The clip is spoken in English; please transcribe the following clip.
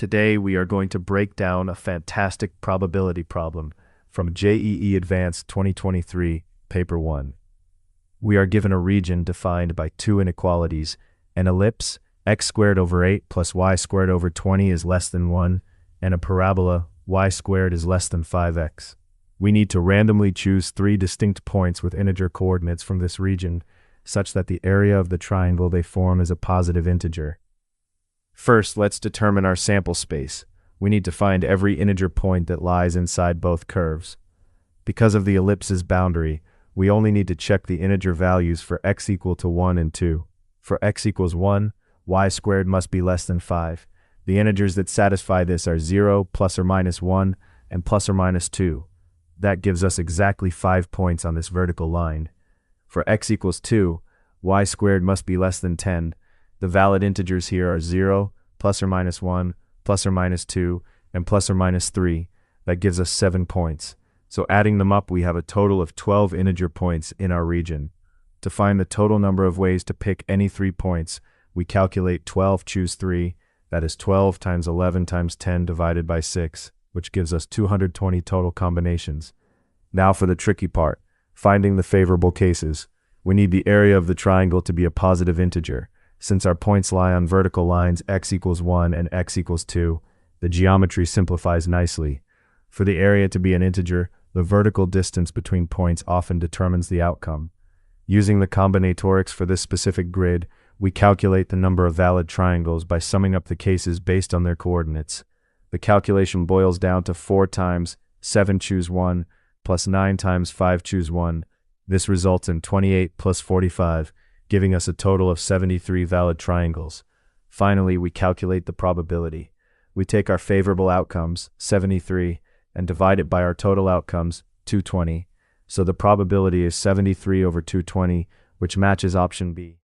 Today we are going to break down a fantastic probability problem from JEE Advanced 2023, Paper 1. We are given a region defined by two inequalities, an ellipse, x squared over 8 plus y squared over 20 is less than 1, and a parabola, y squared is less than 5x. We need to randomly choose three distinct points with integer coordinates from this region, such that the area of the triangle they form is a positive integer. First, let's determine our sample space. We need to find every integer point that lies inside both curves. Because of the ellipse's boundary, we only need to check the integer values for x equal to 1 and 2. For x equals 1, y squared must be less than 5. The integers that satisfy this are 0, plus or minus 1, and plus or minus 2. That gives us exactly 5 points on this vertical line. For x equals 2, y squared must be less than 10. The valid integers here are 0, plus or minus 1, plus or minus 2, and plus or minus 3. That gives us 7 points. So adding them up, we have a total of 12 integer points in our region. To find the total number of ways to pick any 3 points, we calculate 12 choose 3, that is 12 times 11 times 10 divided by 6, which gives us 220 total combinations. Now for the tricky part, finding the favorable cases. We need the area of the triangle to be a positive integer. Since our points lie on vertical lines x equals 1 and x equals 2, the geometry simplifies nicely. For the area to be an integer, the vertical distance between points often determines the outcome. Using the combinatorics for this specific grid, we calculate the number of valid triangles by summing up the cases based on their coordinates. The calculation boils down to 4 times 7 choose 1 plus 9 times 5 choose 1. This results in 28 plus 45, giving us a total of 73 valid triangles. Finally, we calculate the probability. We take our favorable outcomes, 73, and divide it by our total outcomes, 220. So the probability is 73 over 220, which matches option B.